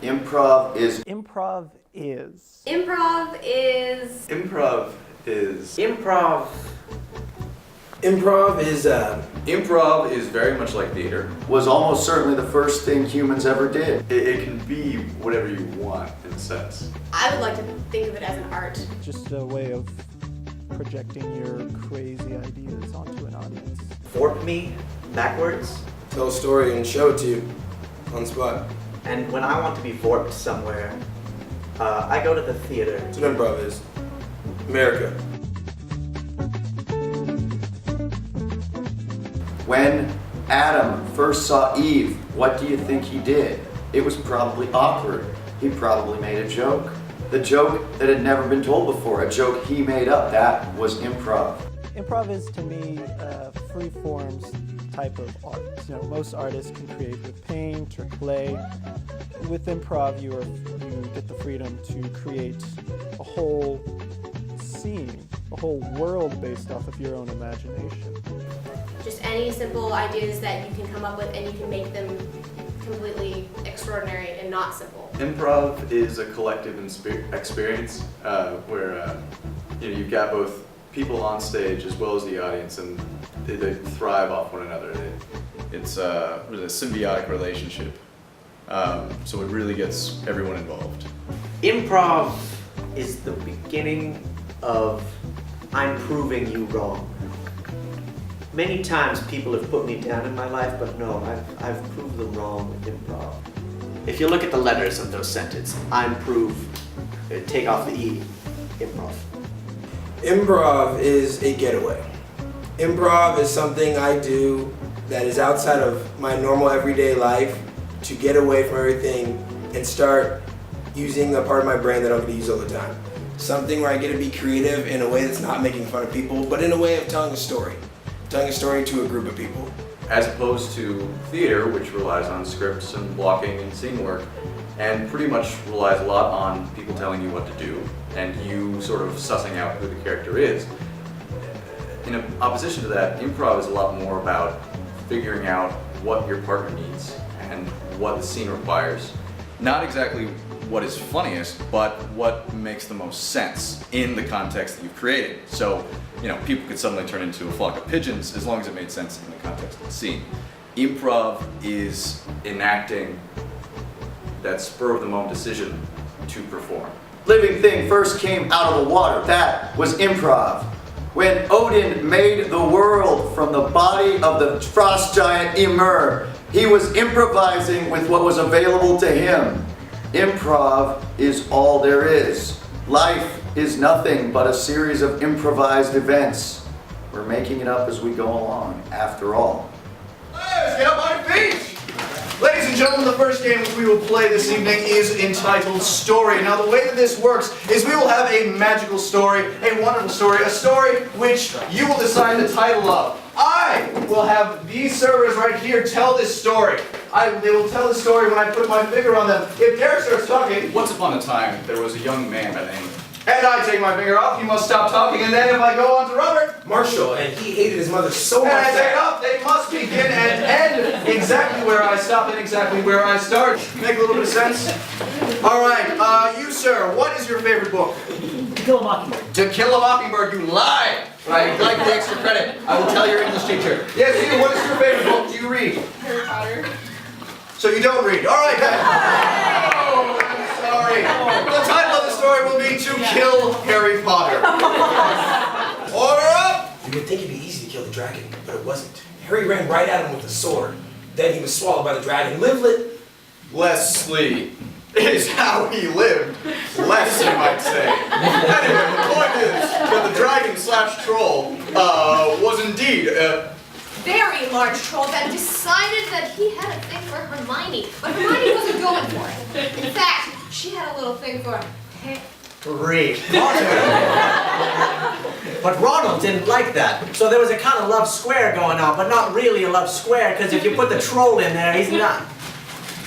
Improv is. Improv is. Improv is. Improv is. Improv. Improv is, Improv is very much like theater. Was almost certainly the first thing humans ever did. It can be whatever you want, in a sense. I would like to think of it as an art. Just a way of projecting your crazy ideas onto an audience. Fork me backwards. tell a story and show it to you on the spot. And when I want to be forked somewhere, I go to the theater. That's what improv is. America. When Adam first saw Eve, what do you think he did? It was probably awkward. He probably made a joke. The joke that had never been told before, a joke he made up, that was improv. Improv is, to me, a free forms type of art. You know, most artists can create with paint or clay. With improv, you get the freedom to create a whole scene, a whole world based off of your own imagination. Just any simple ideas that you can come up with and you can make them completely extraordinary and not simple. Improv is a collective experience where you've got both people on stage as well as the audience, and they thrive off one another. It's a symbiotic relationship, so it really gets everyone involved. Improv is the beginning of I'm proving you wrong. Many times people have put me down in my life, but no, I've proved them wrong with improv. If you look at the letters of those sentences, I'm prove, take off the E, improv. Improv is a getaway. Improv is something I do that is outside of my normal everyday life to get away from everything and start using a part of my brain that I don't get to use all the time. Something where I get to be creative in a way that's not making fun of people, but in a way of telling a story. Telling a story to a group of people. As opposed to theater, which relies on scripts and blocking and scene work, and pretty much relies a lot on people telling you what to do, and you sort of sussing out who the character is. In opposition to that, improv is a lot more about figuring out what your partner needs and what the scene requires. Not exactly what is funniest, but what makes the most sense in the context that you've created. So, people could suddenly turn into a flock of pigeons as long as it made sense in the context of the scene. Improv is enacting that spur-of-the-moment decision to perform. Living thing first came out of the water, that was improv. When Odin made the world from the body of the frost giant Ymir, he was improvising with what was available to him. Improv is all there is. Life is nothing but a series of improvised events. We're making it up as we go along, after all. Let's get up on feet! Ladies and gentlemen, the first game which we will play this evening is entitled Story. Now, the way that this works is we will have a magical story, a wonderful story, a story which you will decide the title of. I will have these servers right here tell this story. They will tell the story when I put my finger on them. If Derek starts talking, once upon a time, there was a young man by the name of... And I take my finger off, you must stop talking, and then if I go on to Robert... Marshall, and he hated his mother so much and I say, that... they must begin and end exactly where I stop and exactly where I start. Make a little bit of sense? All right, you sir, what is your favorite book? To Kill a Mockingbird. To Kill a Mockingbird, you lie! Right, like the extra credit. I will tell your English teacher. Yes, you, what is your favorite book? Do you read? Harry Potter. So you don't read. All right, then. Oh, I'm sorry. The title of the story will be To Kill Harry Potter. Order up! You would think it'd be easy to kill the dragon, but it wasn't. Harry ran right at him with a sword. Then he was swallowed by the dragon. Leslie is how he lived. Less, you might say. Anyway, the point is that the dragon/troll was indeed Very large troll that decided that he had a thing for Hermione, but Hermione wasn't going for it. In fact, she had a little thing for Harry But Ronald didn't like that. So there was a kind of love square going on, but not really a love square, because if you put the troll in there, he's not.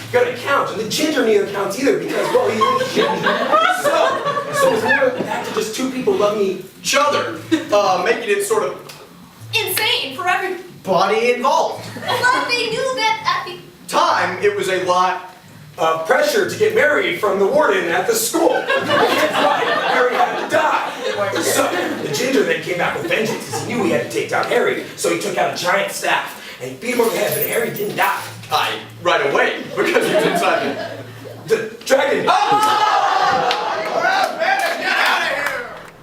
You gotta count, and the ginger neither counts either because, well, he's ginger. So it's never back to just two people loving each other, making it sort of insane for everybody Body involved. But they knew that at the time it was a lot of pressure to get married from the warden at the school. His wife, Harry had to die. So the ginger then came back with vengeance because he knew he had to take down Harry. So he took out a giant staff and he beat him over the head, but Harry didn't die. Right away, because he was inside The dragon.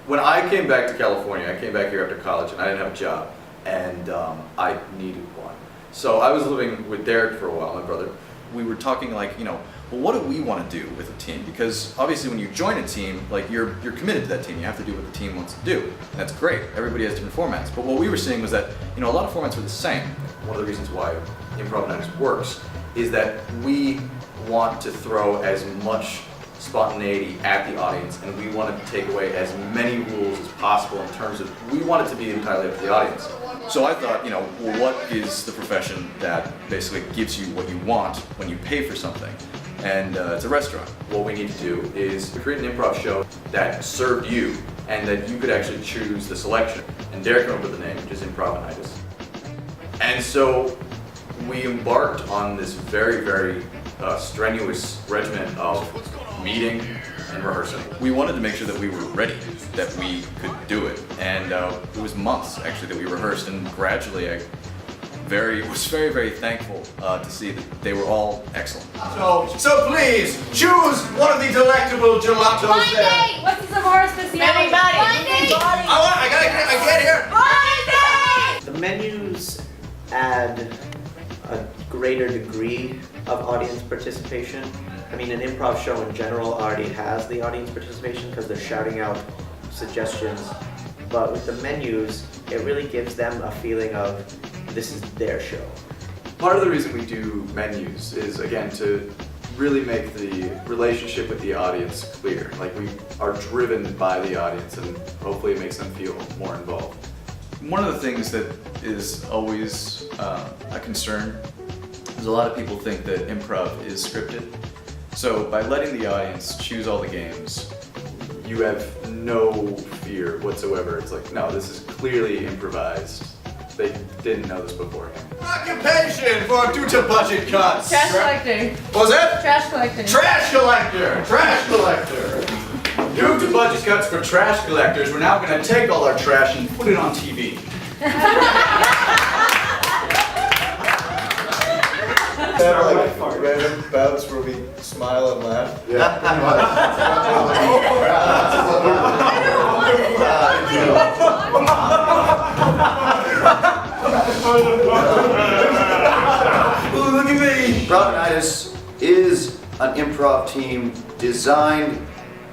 When I came back to California, I came back here after college and I didn't have a job, and I needed one. So I was living with Derek for a while, my brother. We were talking like, well, what do we want to do with a team? Because obviously when you join a team, like you're committed to that team. You have to do what the team wants to do, and that's great. Everybody has different formats. But what we were seeing was that, a lot of formats were the same. One of the reasons why Improvinitus works is that we want to throw as much spontaneity at the audience, and we want to take away as many rules as possible in terms of, we want it to be entirely up to the audience. So I thought, well, what is the profession that basically gives you what you want when you pay for something? And it's a restaurant. What we need to do is create an improv show that served you, and that you could actually choose the selection. And Derek came up with the name, which is Improvinitus. And so we embarked on this very, very strenuous regimen of meeting and rehearsing. We wanted to make sure that we were ready, that we could do it. And it was months actually that we rehearsed, and gradually I was very, very thankful to see that they were all excellent. So please, choose one of the delectable gelatos Blind there. date! What's the Zamora speciality? Blind date! I get here. Blind date! The menus add a greater degree of audience participation. I mean, an improv show in general already has the audience participation because they're shouting out suggestions. But with the menus, it really gives them a feeling of this is their show. Part of the reason we do menus is, again, to really make the relationship with the audience clear. Like, we are driven by the audience, and hopefully it makes them feel more involved. One of the things that is always a concern is a lot of people think that improv is scripted. So by letting the audience choose all the games, you have no fear whatsoever. It's like, no, this is clearly improvised. They didn't know this beforehand. Occupation for due to budget cuts. Trash collector. What was that? Trash collector. Trash collector. Trash collector. Due to budget cuts for trash collectors, we're now going to take all our trash and put it on TV. Have like random bouts where we smile and laugh. Yeah, pretty Ooh, look at me. Improvinitus is an improv team designed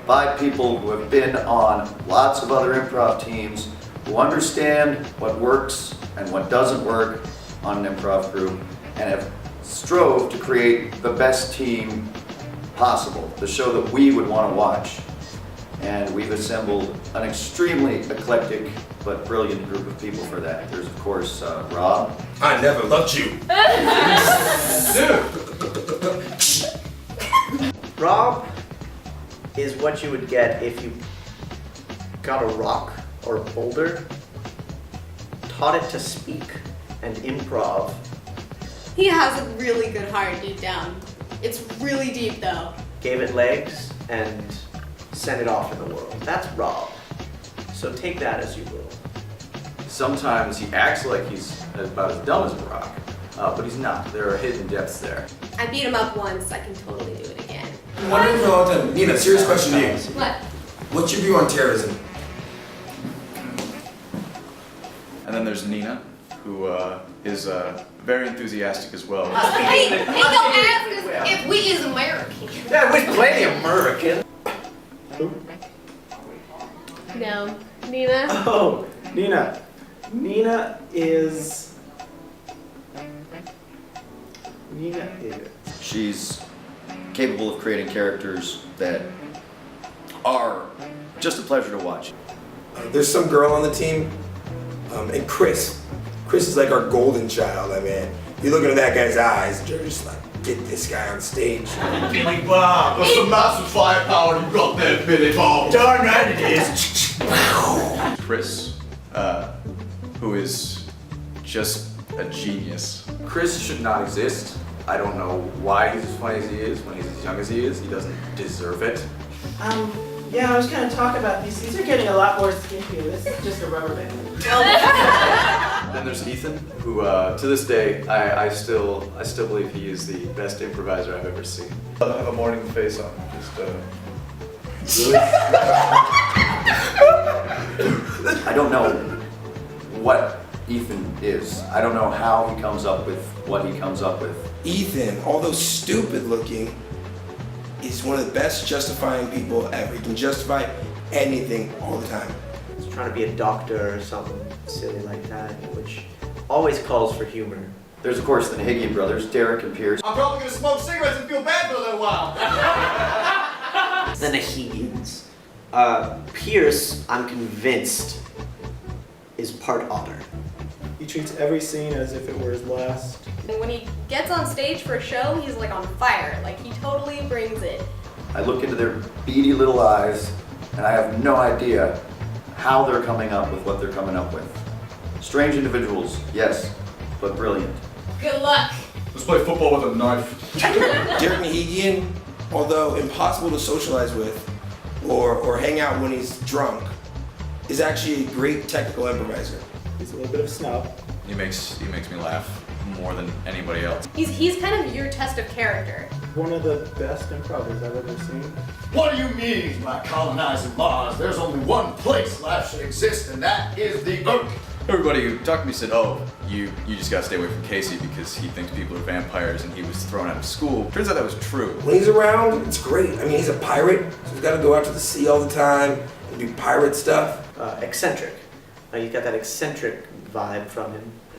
by people who have been on lots of other improv teams, who understand what works and what doesn't work on an improv group, and have strove to create the best team possible, the show that we would want to watch. And we've assembled an extremely eclectic but brilliant group of people for that. There's of course Rob. I never loved you. Rob is what you would get if you got a rock or a boulder, taught it to speak, and improv. He has a really good heart deep down. It's really deep though. Gave it legs and sent it off in the world. That's Rob. So take that as you will. Sometimes he acts like he's about as dumb as a rock, but he's not. There are hidden depths there. I beat him up once, I can totally do it again. I'm wondering for a long time. Nina, serious question to you. What? What's your view on terrorism? And then there's Nina, who is very enthusiastic as well. Hey, don't ask us if we is American. Yeah, we're plenty American. No. Nina? Oh, Nina. Nina is. She's capable of creating characters that are just a pleasure to watch. There's some girl on the team, and Chris. Chris is like our golden child. I mean, you look into that guy's eyes, and you're just like, get this guy on stage. Billy Bob, what's the massive firepower you got there, Billy Bob? Darn right it is. Chris, who is just a genius. Chris should not exist I don't know why he's as funny as he is when he's as young as he is. He doesn't deserve it. Yeah, I was kind of talking about these. These are getting a lot more skimpy. This is just a rubber band. Then there's Ethan, who to this day, I still believe he is the best improviser I've ever seen. I have a morning face on. Just I don't know what Ethan is. I don't know how he comes up with what he comes up with. Ethan, although stupid looking, is one of the best justifying people ever. He can justify anything all the time. He's trying to be a doctor or something silly like that, which always calls for humor. There's of course the Nahigian brothers, Derek and Pierce. I'm probably gonna smoke cigarettes and feel bad for a little while. The Nahigians. Pierce, I'm convinced, is part otter. He treats every scene as if it were his last. And when he gets on stage for a show, he's like on fire. Like he totally brings it. I look into their beady little eyes and I have no idea how they're coming up with what they're coming up with. Strange individuals, yes, but brilliant. Good luck. Let's play football with a knife. Derek Nahigian, although impossible to socialize with or hang out when he's drunk, is actually a great technical improviser. He's a little bit of a snob. He makes me laugh more than anybody else. He's kind of your test of character. One of the best improvers I've ever seen. What do you mean by colonizing Mars? There's only one place life should exist, and that is the Earth. Everybody who talked to me said, oh, you just gotta stay away from Casey because he thinks people are vampires and he was thrown out of school. Turns out that was true. When he's around, it's great. I mean, he's a pirate, so he's got to go out to the sea all the time and do pirate stuff. Eccentric. He's got that eccentric vibe from him.